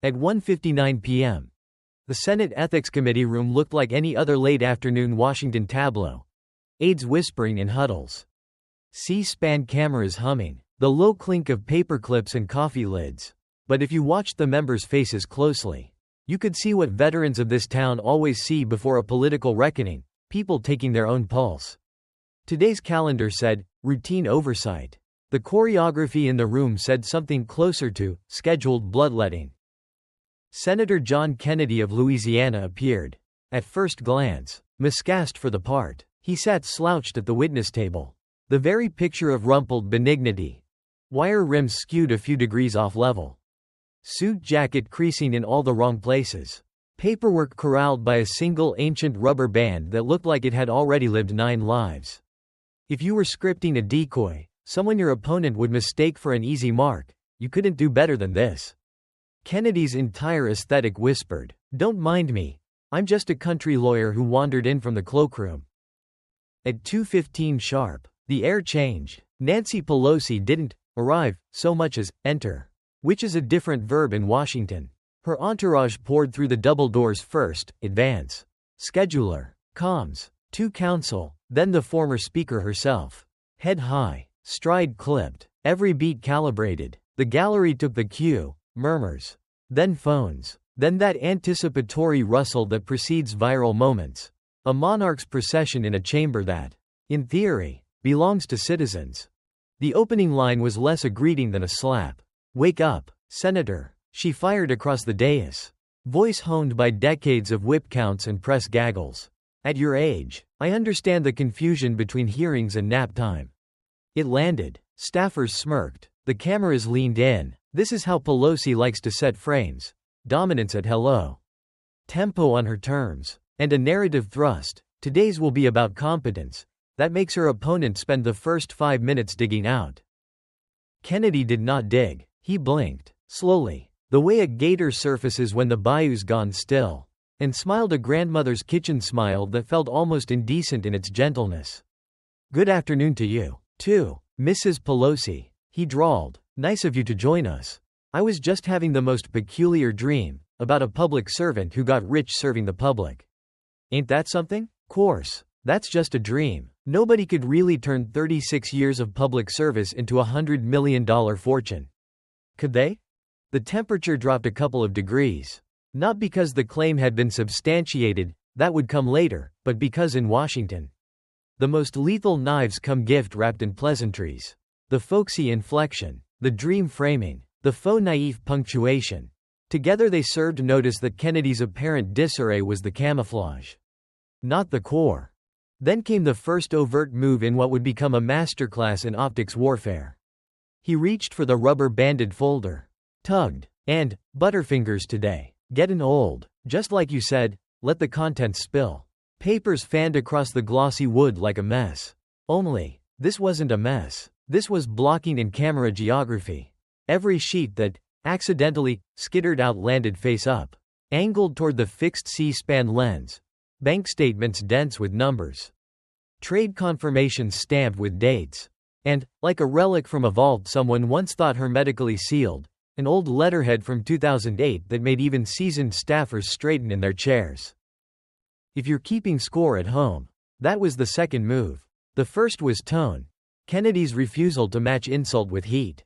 At 1:59 p.m., the Senate Ethics Committee room looked like any other late-afternoon Washington tableau. Aides whispering in huddles. C-SPAN cameras humming. The low clink of paper clips and coffee lids. But if you watched the members' faces closely, you could see what veterans of this town always see before a political reckoning: people taking their own pulse. Today's calendar said, routine oversight. The choreography in the room said something closer to scheduled bloodletting. Senator John Kennedy of Louisiana appeared. At first glance, miscast for the part, he sat slouched at the witness table. The very picture of rumpled benignity. Wire rims skewed a few degrees off level. Suit jacket creasing in all the wrong places. Paperwork corralled by a single ancient rubber band that looked like it had already lived 9 lives. If you were scripting a decoy, someone your opponent would mistake for an easy mark, you couldn't do better than this. Kennedy's entire aesthetic whispered, "Don't mind me. I'm just a country lawyer who wandered in from the cloakroom." At 2:15 sharp, the air changed. Nancy Pelosi didn't arrive so much as enter, which is a different verb in Washington. Her entourage poured through the double doors first, advance, scheduler, comms, 2 counsel, then the former speaker herself. Head high, stride clipped, every beat calibrated. The gallery took the cue, murmurs, then phones, then that anticipatory rustle that precedes viral moments. A monarch's procession in a chamber that, in theory, belongs to citizens. The opening line was less a greeting than a slap. "Wake up, Senator," she fired across the dais. Voice honed by decades of whip counts and press gaggles. "At your age, I understand the confusion between hearings and nap time." It landed. Staffers smirked. The cameras leaned in. This is how Pelosi likes to set frames. Dominance at hello. Tempo on her terms. And a narrative thrust. Today's will be about competence. That makes her opponent spend the first 5 minutes digging out. Kennedy did not dig. He blinked, slowly, the way a gator surfaces when the bayou's gone still, and smiled a grandmother's kitchen smile that felt almost indecent in its gentleness. "Good afternoon to you, too, Mrs. Pelosi," he drawled. "Nice of you to join us. I was just having the most peculiar dream, about a public servant who got rich serving the public." Ain't that something? Course. That's just a dream. Nobody could really turn 36 years of public service into $100 million fortune. Could they? The temperature dropped a couple of degrees. Not because the claim had been substantiated, that would come later, but because in Washington, the most lethal knives come gift wrapped in pleasantries. The folksy inflection, the dream framing, the faux naïf punctuation. Together they served notice that Kennedy's apparent disarray was the camouflage, not the core. Then came the first overt move in what would become a masterclass in optics warfare. He reached for the rubber-banded folder. Tugged. And, butterfingers today. Gettin' old. Just like you said, let the contents spill. Papers fanned across the glossy wood like a mess. Only, this wasn't a mess. This was blocking in camera geography. Every sheet that, accidentally, skittered out landed face up. Angled toward the fixed C-SPAN lens. Bank statements dense with numbers. Trade confirmations stamped with dates. And, like a relic from a vault someone once thought hermetically sealed, an old letterhead from 2008 that made even seasoned staffers straighten in their chairs. If you're keeping score at home, that was the second move. The first was tone. Kennedy's refusal to match insult with heat,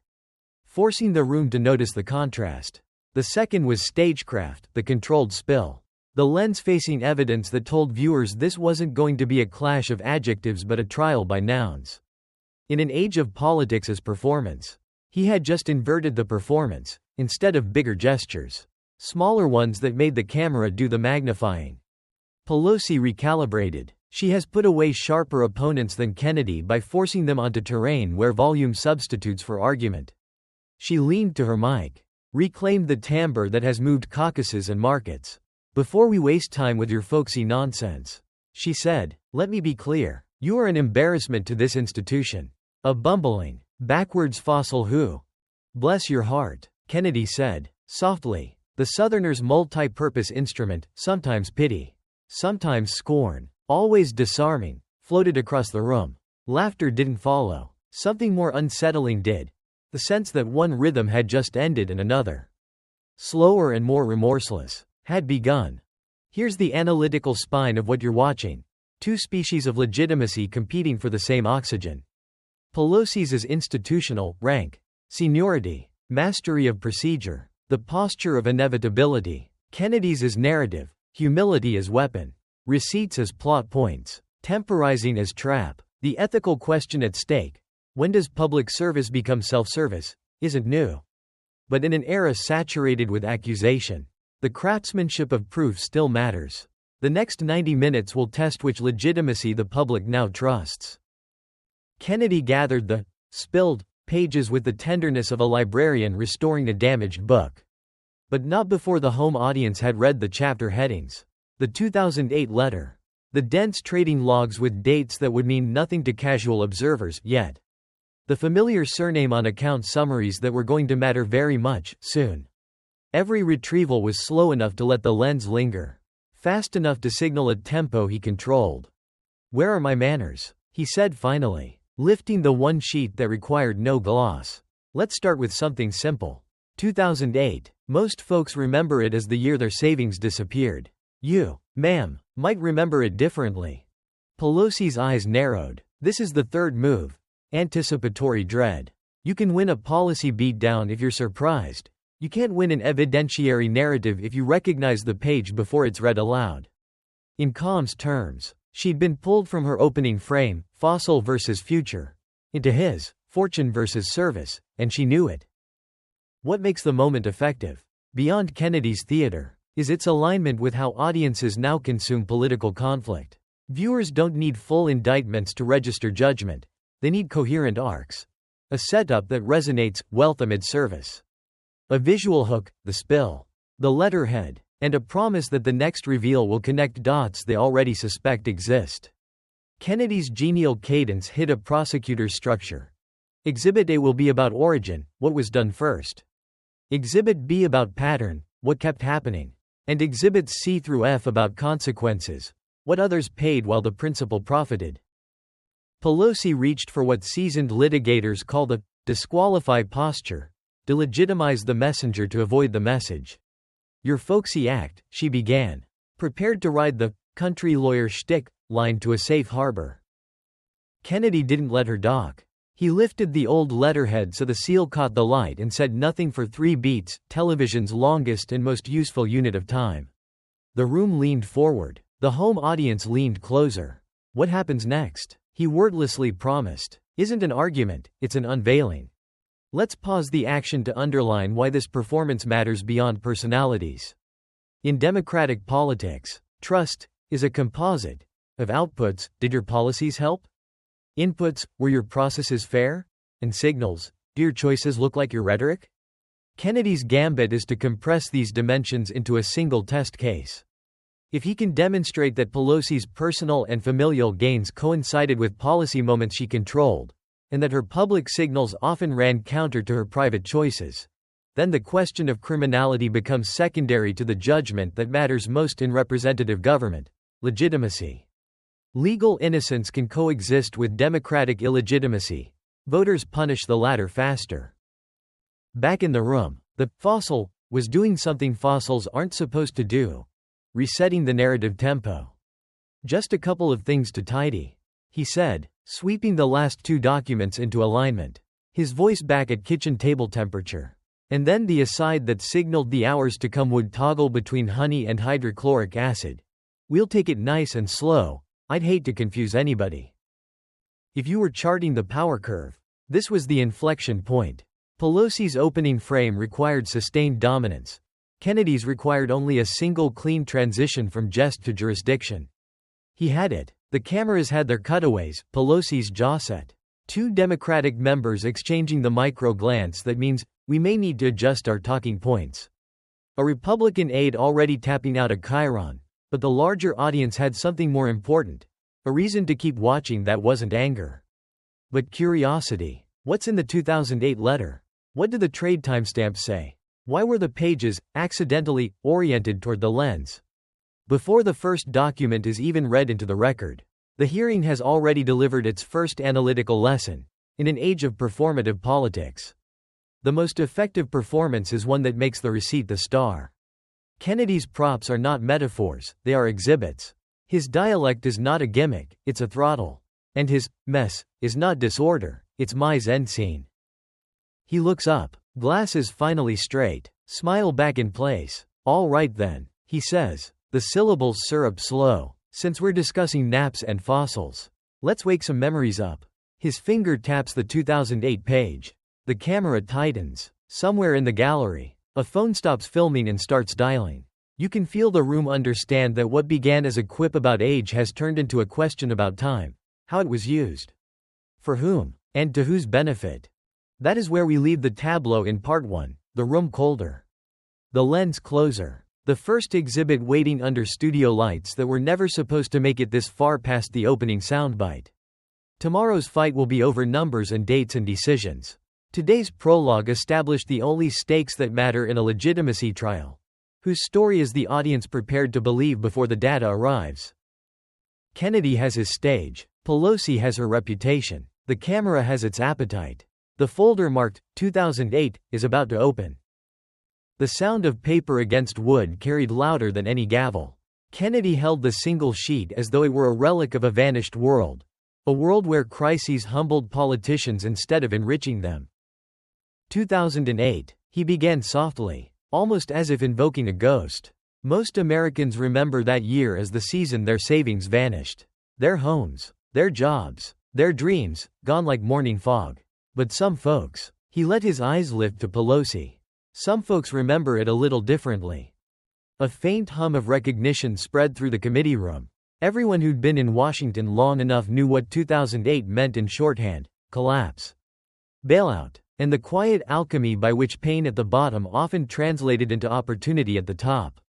forcing the room to notice the contrast. The second was stagecraft, the controlled spill. The lens-facing evidence that told viewers this wasn't going to be a clash of adjectives but a trial by nouns. In an age of politics as performance, he had just inverted the performance, instead of bigger gestures, smaller ones that made the camera do the magnifying. Pelosi recalibrated. She has put away sharper opponents than Kennedy by forcing them onto terrain where volume substitutes for argument. She leaned to her mic, reclaimed the timbre that has moved caucuses and markets. "Before we waste time with your folksy nonsense," she said, "let me be clear. You are an embarrassment to this institution. A bumbling, backwards fossil who—" "Bless your heart," Kennedy said, softly. The Southerner's multi-purpose instrument, sometimes pity, sometimes scorn, always disarming, floated across the room. Laughter didn't follow. Something more unsettling did. The sense that one rhythm had just ended and another slower and more remorseless, had begun. Here's the analytical spine of what you're watching. Two species of legitimacy competing for the same oxygen. Pelosi's is institutional, rank, seniority, mastery of procedure, the posture of inevitability. Kennedy's is narrative, humility as weapon, receipts as plot points, temporizing as trap. The ethical question at stake, when does public service become self-service, isn't new. But in an era saturated with accusation, the craftsmanship of proof still matters. The next 90 minutes will test which legitimacy the public now trusts. Kennedy gathered the spilled pages with the tenderness of a librarian restoring a damaged book. But not before the home audience had read the chapter headings. The 2008 letter. The dense trading logs with dates that would mean nothing to casual observers, yet. The familiar surname on account summaries that were going to matter very much, soon. Every retrieval was slow enough to let the lens linger. Fast enough to signal a tempo he controlled. "Where are my manners?" he said finally, lifting the one sheet that required no gloss. "Let's start with something simple. 2008. Most folks remember it as the year their savings disappeared. You, ma'am, might remember it differently." Pelosi's eyes narrowed. This is the third move. Anticipatory dread. You can win a policy beatdown if you're surprised. You can't win an evidentiary narrative if you recognize the page before it's read aloud. In Calm's terms, she'd been pulled from her opening frame, fossil versus future, into his, fortune versus service, and she knew it. What makes the moment effective, beyond Kennedy's theater, is its alignment with how audiences now consume political conflict. Viewers don't need full indictments to register judgment, they need coherent arcs. A setup that resonates, wealth amid service. A visual hook, the spill, the letterhead, and a promise that the next reveal will connect dots they already suspect exist. Kennedy's genial cadence hit a prosecutor's structure. Exhibit A will be about origin, what was done first. Exhibit B about pattern, what kept happening. And Exhibits C through F about consequences, what others paid while the principal profited. Pelosi reached for what seasoned litigators call the disqualify posture. Delegitimize the messenger to avoid the message. "Your folksy act," she began, prepared to ride the country lawyer shtick line to a safe harbor. Kennedy didn't let her dock. He lifted the old letterhead so the seal caught the light and said nothing for 3 beats, television's longest and most useful unit of time. The room leaned forward. The home audience leaned closer. "What happens next?" he wordlessly promised. "Isn't an argument, it's an unveiling. Let's pause the action to underline why this performance matters beyond personalities. In democratic politics, trust is a composite of outputs. Did your policies help? Inputs, were your processes fair? And signals, do your choices look like your rhetoric? Kennedy's gambit is to compress these dimensions into a single test case. If he can demonstrate that Pelosi's personal and familial gains coincided with policy moments she controlled, and that her public signals often ran counter to her private choices, then the question of criminality becomes secondary to the judgment that matters most in representative government: legitimacy. Legal innocence can coexist with democratic illegitimacy. Voters punish the latter faster. Back in the room, the fossil was doing something fossils aren't supposed to do: resetting the narrative tempo. "Just a couple of things to tidy," he said, sweeping the last 2 documents into alignment, his voice back at kitchen table temperature. And then the aside that signaled the hours to come would toggle between honey and hydrochloric acid. "We'll take it nice and slow. I'd hate to confuse anybody." If you were charting the power curve, this was the inflection point. Pelosi's opening frame required sustained dominance. Kennedy's required only a single clean transition from jest to jurisdiction. He had it. The cameras had their cutaways, Pelosi's jaw set. 2 Democratic members exchanging the micro glance that means, we may need to adjust our talking points. A Republican aide already tapping out a chyron, but the larger audience had something more important. A reason to keep watching that wasn't anger, but curiosity. What's in the 2008 letter? What do the trade timestamps say? Why were the pages accidentally oriented toward the lens? Before the first document is even read into the record, the hearing has already delivered its first analytical lesson. In an age of performative politics, The most effective performance is one that makes the receipt the star. Kennedy's props are not metaphors, they are exhibits. His dialect is not a gimmick, it's a throttle. And his mess is not disorder, it's mise en scene. He looks up, glasses finally straight, smile back in place. All right then, he says, the syllables syrup slow, since we're discussing naps and fossils. Let's wake some memories up. His finger taps the 2008 page. The camera tightens. Somewhere in the gallery, a phone stops filming and starts dialing. You can feel the room understand that what began as a quip about age has turned into a question about time, how it was used, for whom, and to whose benefit. That is where we leave the tableau in part 1, the room colder. The lens closer. The first exhibit waiting under studio lights that were never supposed to make it this far past the opening soundbite. Tomorrow's fight will be over numbers and dates and decisions. Today's prologue established the only stakes that matter in a legitimacy trial. Whose story is the audience prepared to believe before the data arrives? Kennedy has his stage. Pelosi has her reputation. The camera has its appetite. The folder marked 2008 is about to open. The sound of paper against wood carried louder than any gavel. Kennedy held the single sheet as though it were a relic of a vanished world. A world where crises humbled politicians instead of enriching them. 2008, he began softly, almost as if invoking a ghost. Most Americans remember that year as the season their savings vanished. Their homes, their jobs, their dreams, gone like morning fog. But some folks, he let his eyes lift to Pelosi. Some folks remember it a little differently. A faint hum of recognition spread through the committee room. Everyone who'd been in Washington long enough knew what 2008 meant in shorthand: collapse, bailout, and the quiet alchemy by which pain at the bottom often translated into opportunity at the top.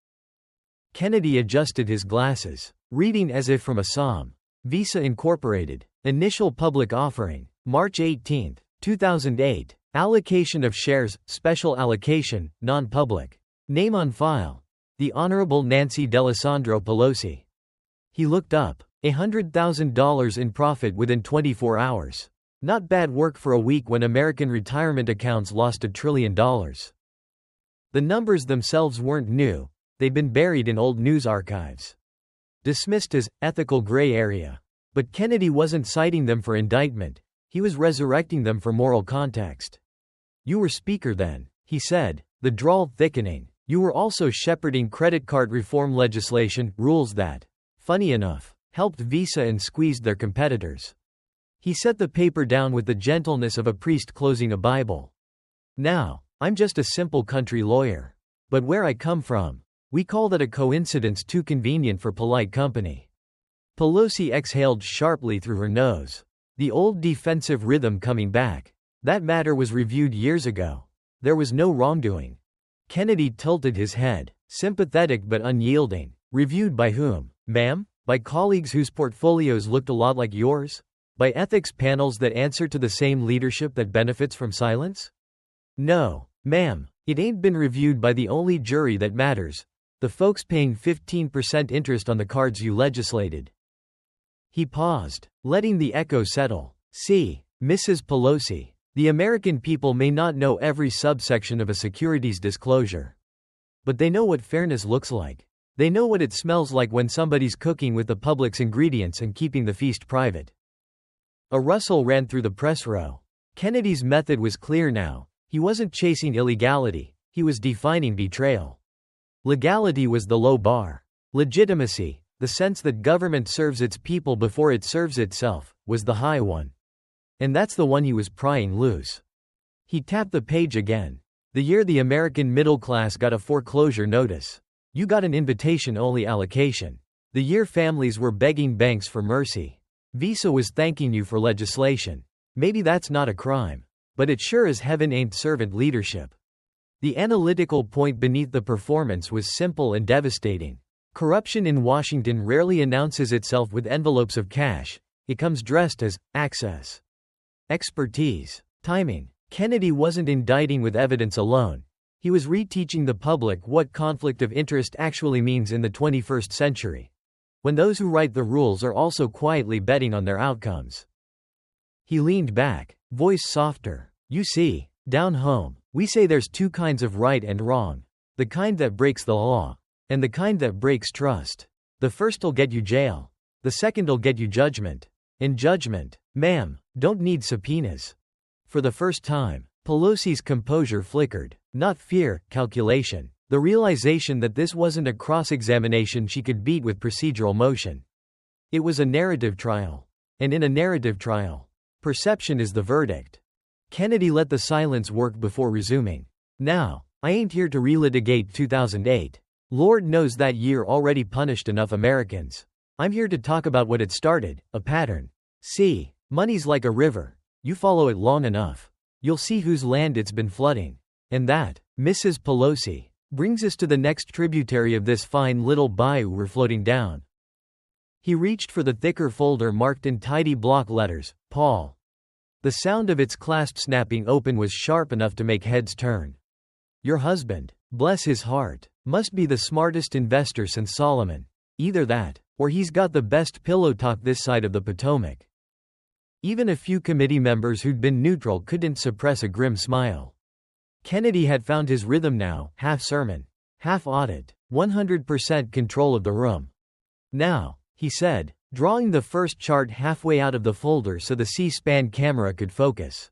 Kennedy adjusted his glasses, reading as if from a psalm. Visa Incorporated. Initial public offering. March 18, 2008. Allocation of shares, special allocation, non-public. Name on file: the Honorable Nancy D'Alessandro Pelosi. He looked up. $100,000 in profit within 24 hours. Not bad work for a week when American retirement accounts lost $1 trillion. The numbers themselves weren't new, they'd been buried in old news archives. Dismissed as ethical gray area. But Kennedy wasn't citing them for indictment, he was resurrecting them for moral context. You were Speaker then, he said, the drawl thickening. You were also shepherding credit card reform legislation, rules that, funny enough, helped Visa and squeezed their competitors. He set the paper down with the gentleness of a priest closing a Bible. Now, I'm just a simple country lawyer. But where I come from, we call that a coincidence too convenient for polite company. Pelosi exhaled sharply through her nose. The old defensive rhythm coming back. That matter was reviewed years ago. There was no wrongdoing. Kennedy tilted his head, sympathetic but unyielding. Reviewed by whom, ma'am? By colleagues whose portfolios looked a lot like yours? By ethics panels that answer to the same leadership that benefits from silence? No, ma'am, it ain't been reviewed by the only jury that matters, the folks paying 15% interest on the cards you legislated. He paused, letting the echo settle. See, Mrs. Pelosi, the American people may not know every subsection of a securities disclosure. But they know what fairness looks like. They know what it smells like when somebody's cooking with the public's ingredients and keeping the feast private. A rustle ran through the press row. Kennedy's method was clear now. He wasn't chasing illegality, he was defining betrayal. Legality was the low bar. Legitimacy, the sense that government serves its people before it serves itself, was the high one. And that's the one he was prying loose. He tapped the page again. The year the American middle class got a foreclosure notice. You got an invitation-only allocation. The year families were begging banks for mercy. Visa was thanking you for legislation. Maybe that's not a crime. But it sure as heaven ain't servant leadership. The analytical point beneath the performance was simple and devastating. Corruption in Washington rarely announces itself with envelopes of cash. It comes dressed as access, expertise, timing. Kennedy wasn't indicting with evidence alone. He was reteaching the public what conflict of interest actually means in the 21st century, when those who write the rules are also quietly betting on their outcomes. He leaned back, voice softer. You see, down home, We say there's two kinds of right and wrong. The kind that breaks the law. And the kind that breaks trust. The first'll get you jail. The second'll get you judgment. And judgment, ma'am, don't need subpoenas. For the first time, Pelosi's composure flickered. Not fear, calculation. The realization that this wasn't a cross-examination she could beat with procedural motion. It was a narrative trial. And in a narrative trial, perception is the verdict. Kennedy let the silence work before resuming. Now, I ain't here to relitigate 2008. Lord knows that year already punished enough Americans. I'm here to talk about what it started, a pattern. See, money's like a river. You follow it long enough, you'll see whose land it's been flooding. And that, Mrs. Pelosi, brings us to the next tributary of this fine little bayou we're floating down. He reached for the thicker folder marked in tidy block letters, Paul. The sound of its clasp snapping open was sharp enough to make heads turn. Your husband, bless his heart, must be the smartest investor since Solomon. Either that, or he's got the best pillow talk this side of the Potomac. Even a few committee members who'd been neutral couldn't suppress a grim smile. Kennedy had found his rhythm now, half sermon, half audit, 100% control of the room. Now, he said, drawing the first chart halfway out of the folder so the C-SPAN camera could focus.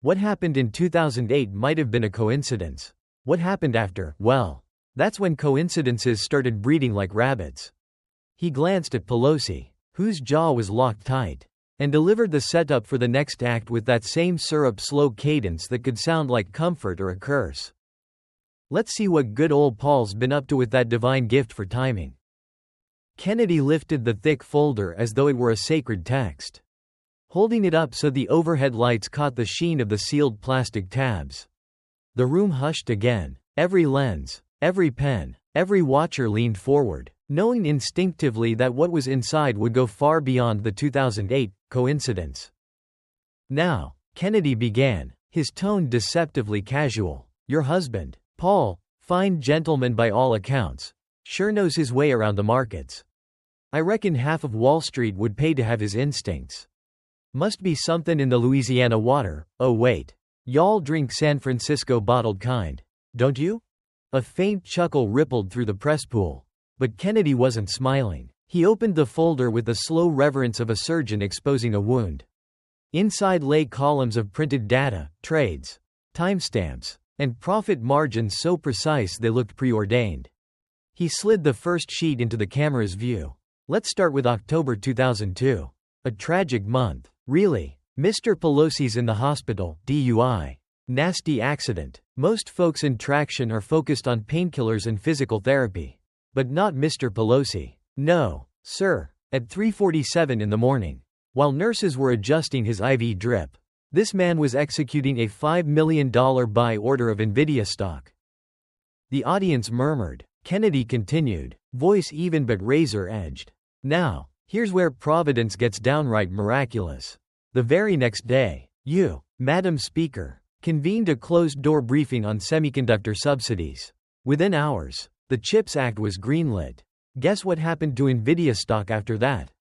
What happened in 2008 might have been a coincidence. What happened after, well, that's when coincidences started breeding like rabbits. He glanced at Pelosi, whose jaw was locked tight, and delivered the setup for the next act with that same syrup-slow cadence that could sound like comfort or a curse. Let's see what good old Paul's been up to with that divine gift for timing. Kennedy lifted the thick folder as though it were a sacred text, holding it up so the overhead lights caught the sheen of the sealed plastic tabs. The room hushed again. Every lens, every pen, every watcher leaned forward, knowing instinctively that what was inside would go far beyond the 2008 coincidence. Now, Kennedy began, his tone deceptively casual. Your husband, Paul, fine gentleman by all accounts, sure knows his way around the markets. I reckon half of Wall Street would pay to have his instincts. Must be something in the Louisiana water. Oh wait. Y'all drink San Francisco bottled kind, don't you? A faint chuckle rippled through the press pool. But Kennedy wasn't smiling. He opened the folder with the slow reverence of a surgeon exposing a wound. Inside lay columns of printed data, trades, timestamps, and profit margins so precise they looked preordained. He slid the first sheet into the camera's view. Let's start with October 2002. A tragic month. Really. Mr. Pelosi's in the hospital, DUI. Nasty accident. Most folks in traction are focused on painkillers and physical therapy. But not Mr. Pelosi. No, sir. At 3:47 in the morning, while nurses were adjusting his IV drip, this man was executing a $5 million buy order of Nvidia stock. The audience murmured. Kennedy continued, voice even but razor-edged. Now, here's where Providence gets downright miraculous. The very next day, you, Madam Speaker, convened a closed-door briefing on semiconductor subsidies. Within hours, the CHIPS Act was greenlit. Guess what happened to Nvidia stock after that?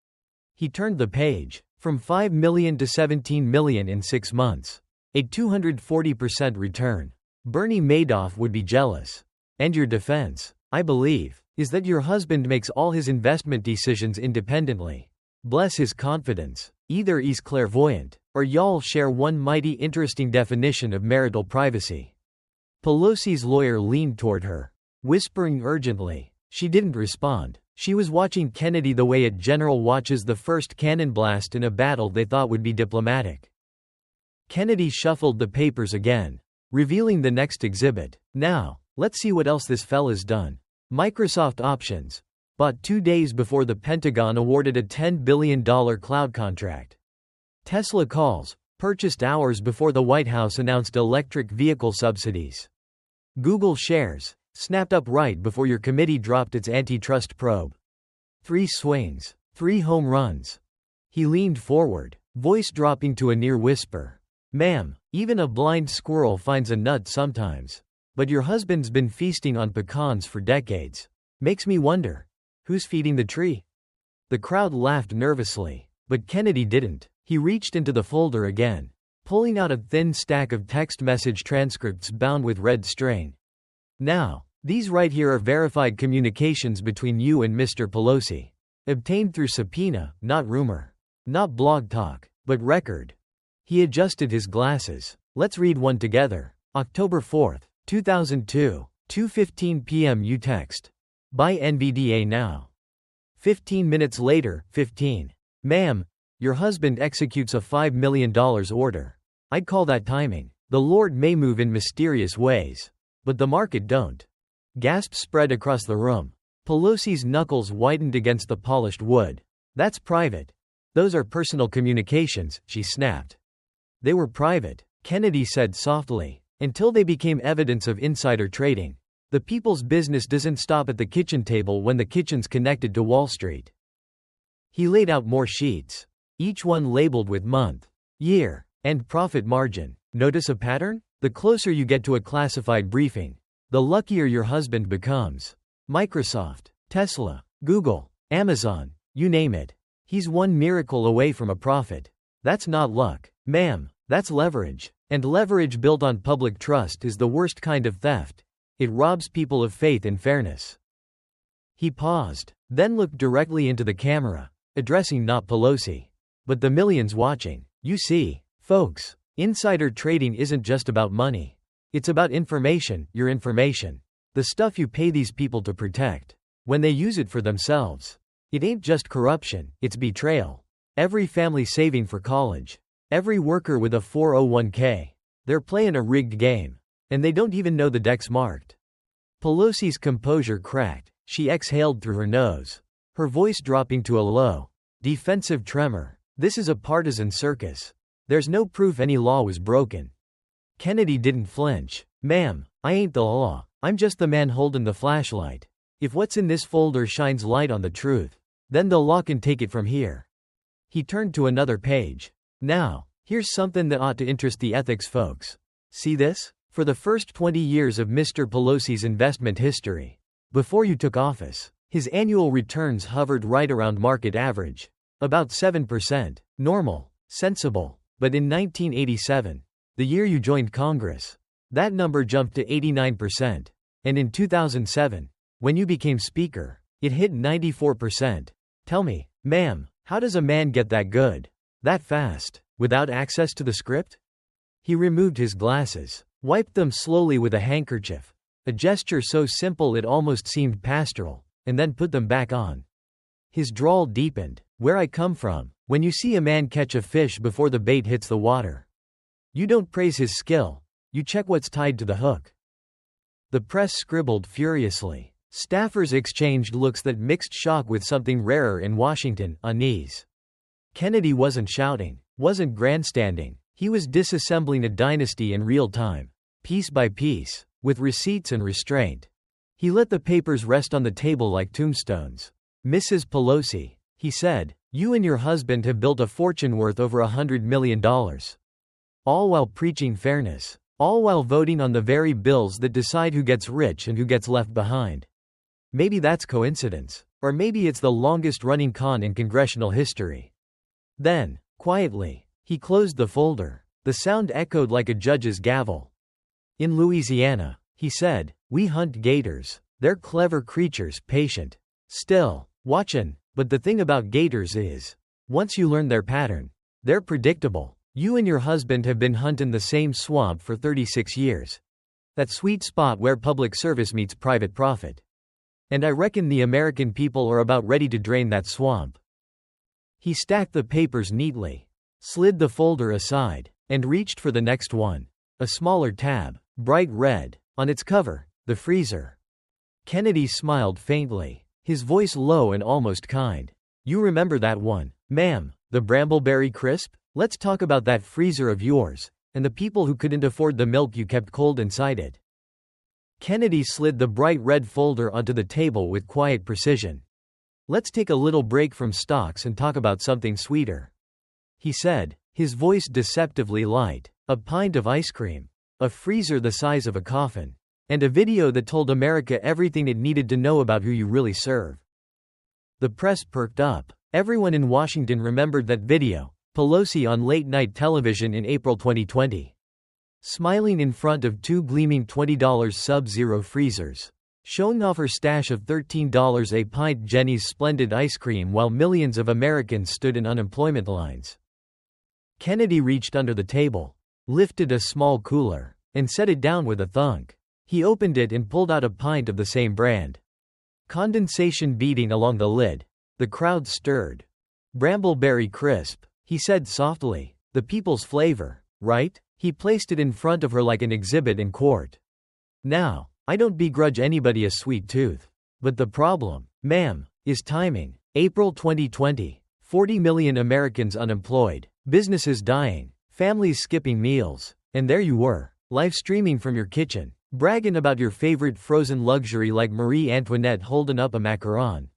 He turned the page, from 5 million to 17 million in 6 months. A 240% return. Bernie Madoff would be jealous. And your defense, I believe, is that your husband makes all his investment decisions independently. Bless his confidence. Either he's clairvoyant, or y'all share one mighty interesting definition of marital privacy. Pelosi's lawyer leaned toward her, whispering urgently. She didn't respond. She was watching Kennedy the way a general watches the first cannon blast in a battle they thought would be diplomatic. Kennedy shuffled the papers again, revealing the next exhibit. Now, let's see what else this fella's done. Microsoft options. Bought 2 days before the Pentagon awarded a $10 billion cloud contract. Tesla calls. Purchased hours before the White House announced electric vehicle subsidies. Google shares. Snapped up right before your committee dropped its antitrust probe. 3 swings. 3 home runs. He leaned forward, voice dropping to a near whisper. Ma'am, even a blind squirrel finds a nut sometimes. But your husband's been feasting on pecans for decades. Makes me wonder, who's feeding the tree? The crowd laughed nervously, but Kennedy didn't. He reached into the folder again, pulling out a thin stack of text message transcripts bound with red string. "Now, these right here are verified communications between you and Mr. Pelosi. Obtained through subpoena, not rumor. Not blog talk, but record." He adjusted his glasses. "Let's read one together. October 4, 2002, 2:15 p.m. You text. Buy NVDA now." 15 minutes later, 15. "Ma'am, your husband executes a $5 million order. I'd call that timing. The Lord may move in mysterious ways. But the market don't." Gasps spread across the room. Pelosi's knuckles widened against the polished wood. "That's private. Those are personal communications," she snapped. "They were private," Kennedy said softly, "until they became evidence of insider trading. The people's business doesn't stop at the kitchen table when the kitchen's connected to Wall Street." He laid out more sheets, each one labeled with month, year, and profit margin. "Notice a pattern? The closer you get to a classified briefing, the luckier your husband becomes. Microsoft, Tesla, Google, Amazon, you name it. He's one miracle away from a profit. That's not luck, ma'am, that's leverage. And leverage built on public trust is the worst kind of theft. It robs people of faith and fairness." He paused, then looked directly into the camera, addressing not Pelosi, but the millions watching. "You see, folks, insider trading isn't just about money. It's about information, your information. The stuff you pay these people to protect. When they use it for themselves. It ain't just corruption, it's betrayal. Every family saving for college. Every worker with a 401k. They're playing a rigged game. And they don't even know the deck's marked." Pelosi's composure cracked. She exhaled through her nose, her voice dropping to a low, defensive tremor. "This is a partisan circus. There's no proof any law was broken." Kennedy didn't flinch. "Ma'am, I ain't the law. I'm just the man holding the flashlight. If what's in this folder shines light on the truth, then the law can take it from here." He turned to another page. "Now, here's something that ought to interest the ethics folks. See this? For the first 20 years of Mr. Pelosi's investment history, before you took office, his annual returns hovered right around market average. About 7%. Normal. Sensible. But in 1987, the year you joined Congress, that number jumped to 89%. And in 2007, when you became Speaker, it hit 94%. Tell me, ma'am, how does a man get that good? That fast? Without access to the script?" He removed his glasses, wiped them slowly with a handkerchief, a gesture so simple it almost seemed pastoral, and then put them back on. His drawl deepened. "Where I come from, when you see a man catch a fish before the bait hits the water, you don't praise his skill, you check what's tied to the hook." The press scribbled furiously. Staffers exchanged looks that mixed shock with something rarer in Washington, unease. Kennedy wasn't shouting, wasn't grandstanding. He was disassembling a dynasty in real time, piece by piece, with receipts and restraint. He let the papers rest on the table like tombstones. "Mrs. Pelosi," he said, "you and your husband have built a fortune worth over $100 million. All while preaching fairness. All while voting on the very bills that decide who gets rich and who gets left behind. Maybe that's coincidence. Or maybe it's the longest-running con in congressional history." Then, quietly, he closed the folder. The sound echoed like a judge's gavel. "In Louisiana," he said, "we hunt gators. They're clever creatures, patient. Still, watchin'. But the thing about gators is, once you learn their pattern, they're predictable. You and your husband have been hunting the same swamp for 36 years. That sweet spot where public service meets private profit. And I reckon the American people are about ready to drain that swamp." He stacked the papers neatly, slid the folder aside, and reached for the next one. A smaller tab, bright red, on its cover, the freezer. Kennedy smiled faintly, his voice low and almost kind. "You remember that one, ma'am, the Brambleberry Crisp? Let's talk about that freezer of yours, and the people who couldn't afford the milk you kept cold inside it." Kennedy slid the bright red folder onto the table with quiet precision. "Let's take a little break from stocks and talk about something sweeter," he said, his voice deceptively light. "A pint of ice cream, a freezer the size of a coffin, and a video that told America everything it needed to know about who you really serve." The press perked up. Everyone in Washington remembered that video. Pelosi on late-night television in April 2020. Smiling in front of two gleaming $20 Sub-Zero freezers. Showing off her stash of $13 a pint Jenny's Splendid ice cream while millions of Americans stood in unemployment lines. Kennedy reached under the table, lifted a small cooler, and set it down with a thunk. He opened it and pulled out a pint of the same brand. Condensation beading along the lid. The crowd stirred. Brambleberry crisp, he said softly. The people's flavor, right? He placed it in front of her like an exhibit in court. Now, I don't begrudge anybody a sweet tooth. But the problem, ma'am, is timing. April 2020. 40 million Americans unemployed, businesses dying, families skipping meals, and there you were, live streaming from your kitchen, bragging about your favorite frozen luxury like Marie Antoinette holding up a macaron.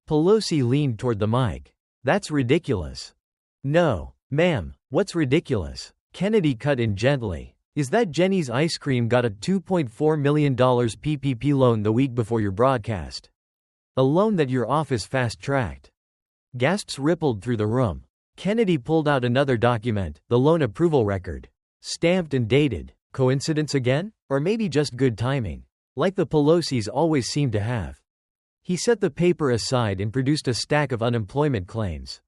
Pelosi leaned toward the mic. That's ridiculous. No, ma'am, what's ridiculous? Kennedy cut in gently. Is that Jenny's ice cream got a $2.4 million PPP loan the week before your broadcast? A loan that your office fast-tracked. Gasps rippled through the room. Kennedy pulled out another document, the loan approval record. Stamped and dated. Coincidence again? Or maybe just good timing? Like the Pelosi's always seem to have. He set the paper aside and produced a stack of unemployment claims.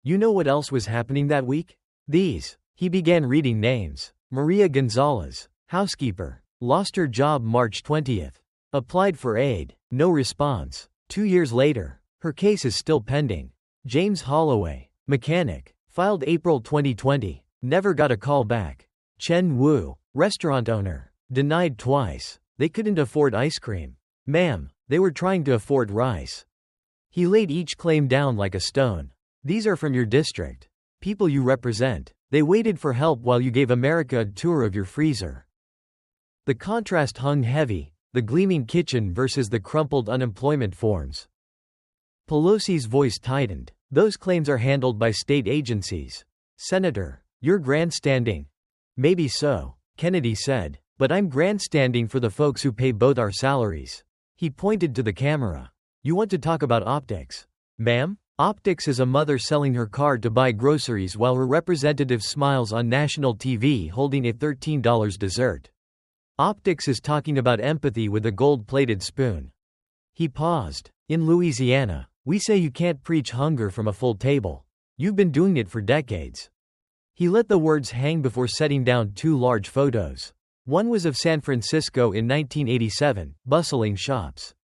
You know what else was happening that week? These. He began reading names. Maria Gonzalez, housekeeper, lost her job March 20th. Applied for aid, no response. 2 years later, her case is still pending. James Holloway, mechanic, filed April 2020, never got a call back. Chen Wu, restaurant owner, denied twice. They couldn't afford ice cream. Ma'am, they were trying to afford rice. He laid each claim down like a stone. These are from your district. People you represent. They waited for help while you gave America a tour of your freezer. The contrast hung heavy, the gleaming kitchen versus the crumpled unemployment forms. Pelosi's voice tightened. Those claims are handled by state agencies. Senator, you're grandstanding. Maybe so, Kennedy said, but I'm grandstanding for the folks who pay both our salaries. He pointed to the camera. You want to talk about optics? Ma'am? Optics is a mother selling her card to buy groceries while her representative smiles on national TV holding a $13 dessert. Optics is talking about empathy with a gold-plated spoon. He paused. In Louisiana, we say you can't preach hunger from a full table. You've been doing it for decades. He let the words hang before setting down two large photos. One was of San Francisco in 1987, bustling shops.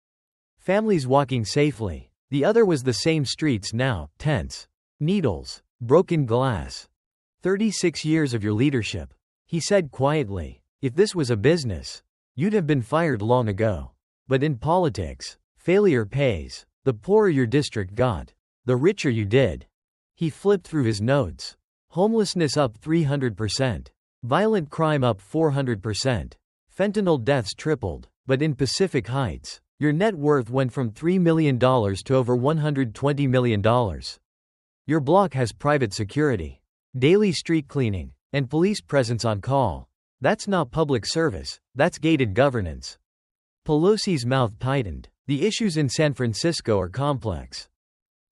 Families walking safely. The other was the same streets now, tense. Needles. Broken glass. 36 years of your leadership. He said quietly. If this was a business, you'd have been fired long ago. But in politics, failure pays. The poorer your district got, the richer you did. He flipped through his notes. Homelessness up 300%. Violent crime up 400%. Fentanyl deaths tripled. But in Pacific Heights, your net worth went from $3 million to over $120 million. Your block has private security, daily street cleaning, and police presence on call. That's not public service, that's gated governance. Pelosi's mouth tightened. The issues in San Francisco are complex.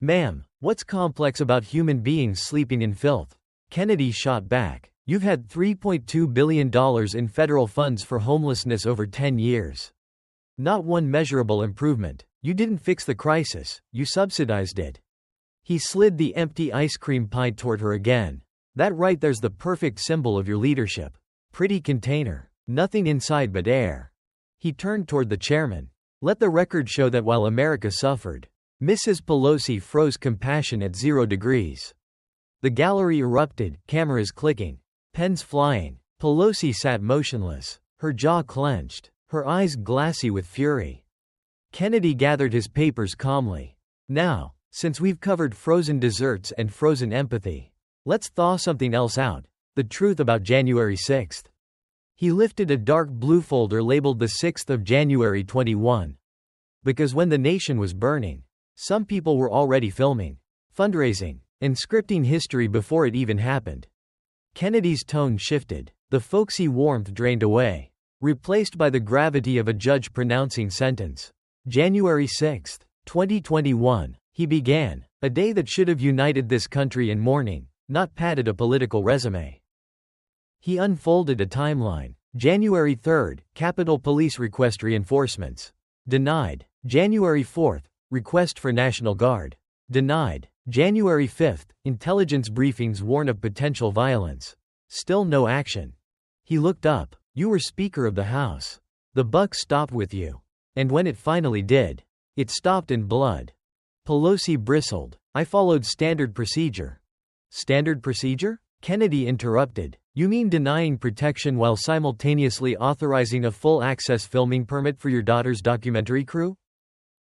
Ma'am, what's complex about human beings sleeping in filth? Kennedy shot back. You've had $3.2 billion in federal funds for homelessness over 10 years. Not one measurable improvement. You didn't fix the crisis, you subsidized it. He slid the empty ice cream pint toward her again. That right there's the perfect symbol of your leadership. Pretty container. Nothing inside but air. He turned toward the chairman. Let the record show that while America suffered, Mrs. Pelosi froze compassion at 0 degrees. The gallery erupted, cameras clicking, pens flying. Pelosi sat motionless, her jaw clenched, her eyes glassy with fury. Kennedy gathered his papers calmly. Now, since we've covered frozen desserts and frozen empathy, let's thaw something else out. The truth about January 6th. He lifted a dark blue folder labeled the 6th of January 21. Because when the nation was burning, some people were already filming, fundraising, and scripting history before it even happened. Kennedy's tone shifted. The folksy warmth drained away, replaced by the gravity of a judge pronouncing sentence. January 6, 2021, he began, a day that should have united this country in mourning, not padded a political resume. He unfolded a timeline. January 3rd, Capitol Police request reinforcements. Denied. January 4th, request for National Guard. Denied. January 5th, intelligence briefings warn of potential violence. Still no action. He looked up. You were Speaker of the House. The buck stopped with you. And when it finally did, it stopped in blood. Pelosi bristled. I followed standard procedure. Standard procedure? Kennedy interrupted. You mean denying protection while simultaneously authorizing a full-access filming permit for your daughter's documentary crew?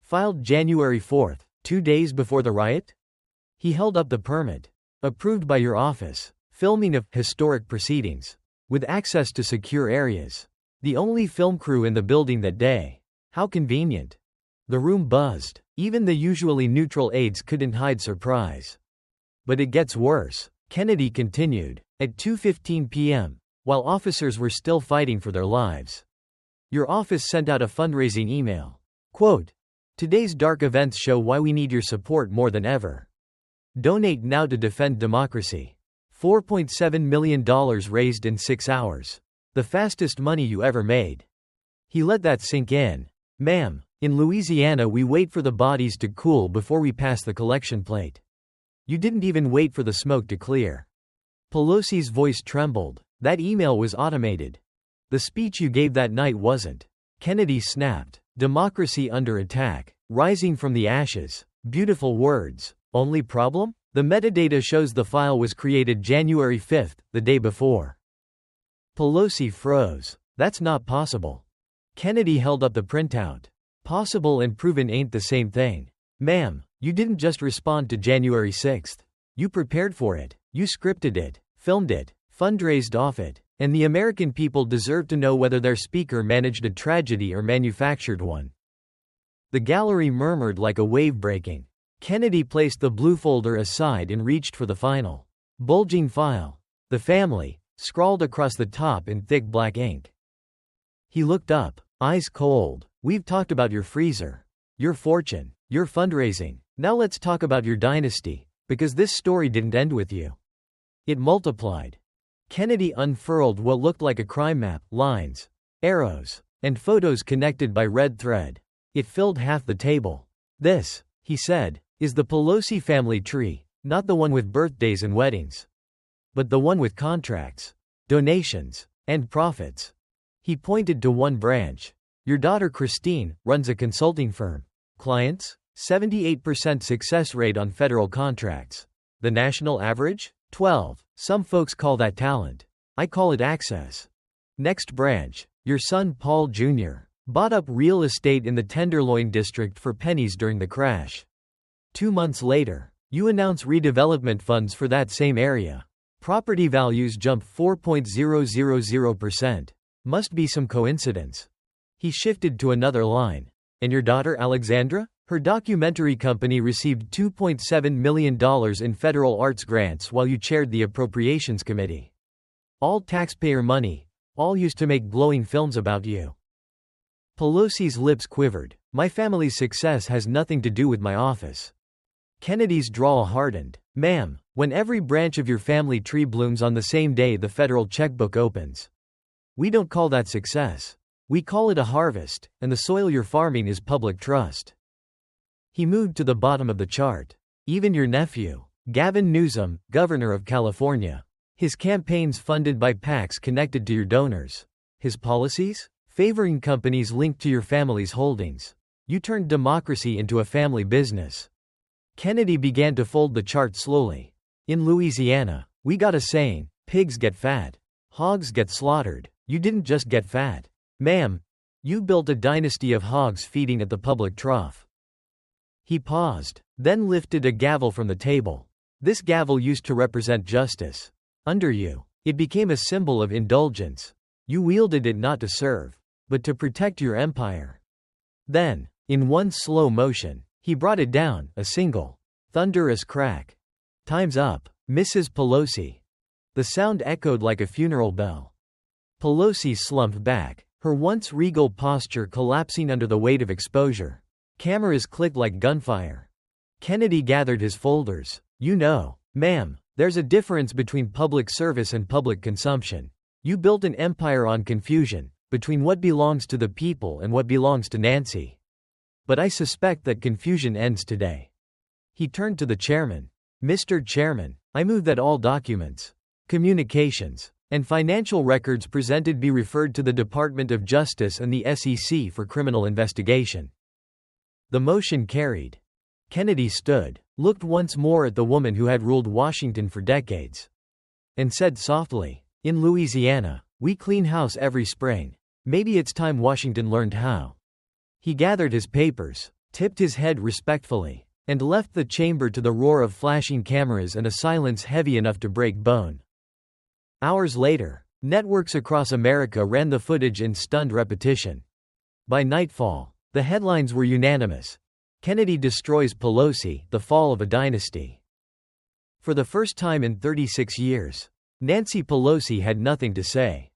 Filed January 4th, 2 days before the riot? He held up the permit. Approved by your office. Filming of historic proceedings. With access to secure areas. The only film crew in the building that day. How convenient. The room buzzed. Even the usually neutral aides couldn't hide surprise. But it gets worse. Kennedy continued. At 2:15 p.m., while officers were still fighting for their lives. Your office sent out a fundraising email. Quote, today's dark events show why we need your support more than ever. Donate now to defend democracy. $4.7 million raised in 6 hours. The fastest money you ever made. He let that sink in. Ma'am, in Louisiana we wait for the bodies to cool before we pass the collection plate. You didn't even wait for the smoke to clear. Pelosi's voice trembled. That email was automated. The speech you gave that night wasn't. Kennedy snapped. Democracy under attack. Rising from the ashes. Beautiful words. Only problem? The metadata shows the file was created January 5th, the day before. Pelosi froze. That's not possible. Kennedy held up the printout. Possible and proven ain't the same thing. Ma'am, you didn't just respond to January 6th. You prepared for it. You scripted it, filmed it, fundraised off it, and the American people deserve to know whether their speaker managed a tragedy or manufactured one. The gallery murmured like a wave breaking. Kennedy placed the blue folder aside and reached for the final, bulging file. The family, scrawled across the top in thick black ink. He looked up, eyes cold. We've talked about your freezer, your fortune, your fundraising. Now let's talk about your dynasty, because this story didn't end with you. It multiplied. Kennedy unfurled what looked like a crime map, lines, arrows, and photos connected by red thread. It filled half the table. This, he said, is the Pelosi family tree, not the one with birthdays and weddings, but the one with contracts, donations, and profits. He pointed to one branch. Your daughter Christine runs a consulting firm. Clients? 78% success rate on federal contracts. The national average? 12. Some folks call that talent. I call it access. Next branch. Your son Paul Jr. bought up real estate in the Tenderloin district for pennies during the crash. 2 months later, you announce redevelopment funds for that same area. Property values jump 4.000%. Must be some coincidence. He shifted to another line. And your daughter Alexandra? Her documentary company received $2.7 million in federal arts grants while you chaired the Appropriations Committee. All taxpayer money, all used to make glowing films about you. Pelosi's lips quivered. My family's success has nothing to do with my office. Kennedy's drawl hardened. Ma'am, when every branch of your family tree blooms on the same day the federal checkbook opens. We don't call that success. We call it a harvest, and the soil you're farming is public trust. He moved to the bottom of the chart. Even your nephew, Gavin Newsom, governor of California. His campaigns funded by PACs connected to your donors. His policies? Favoring companies linked to your family's holdings. You turned democracy into a family business. Kennedy began to fold the chart slowly. In Louisiana, we got a saying, pigs get fat. Hogs get slaughtered. You didn't just get fat. Ma'am, you built a dynasty of hogs feeding at the public trough. He paused, then lifted a gavel from the table. This gavel used to represent justice. Under you, it became a symbol of indulgence. You wielded it not to serve, but to protect your empire. Then, in one slow motion, he brought it down, a single, thunderous crack. Time's up, Mrs. Pelosi. The sound echoed like a funeral bell. Pelosi slumped back, her once regal posture collapsing under the weight of exposure. Cameras clicked like gunfire. Kennedy gathered his folders. You know, ma'am, There's a difference between public service and public consumption. You built an empire on confusion, between what belongs to the people and what belongs to Nancy. But I suspect that confusion ends today. He turned to the chairman. Mr. Chairman, I move that all documents, communications, and financial records presented be referred to the Department of Justice and the SEC for criminal investigation. The motion carried. Kennedy stood, looked once more at the woman who had ruled Washington for decades, and said softly, "In Louisiana, we clean house every spring. Maybe it's time Washington learned how." He gathered his papers, tipped his head respectfully, and left the chamber to the roar of flashing cameras and a silence heavy enough to break bone. Hours later, networks across America ran the footage in stunned repetition. By nightfall, the headlines were unanimous. Kennedy destroys Pelosi, the fall of a dynasty. For the first time in 36 years, Nancy Pelosi had nothing to say.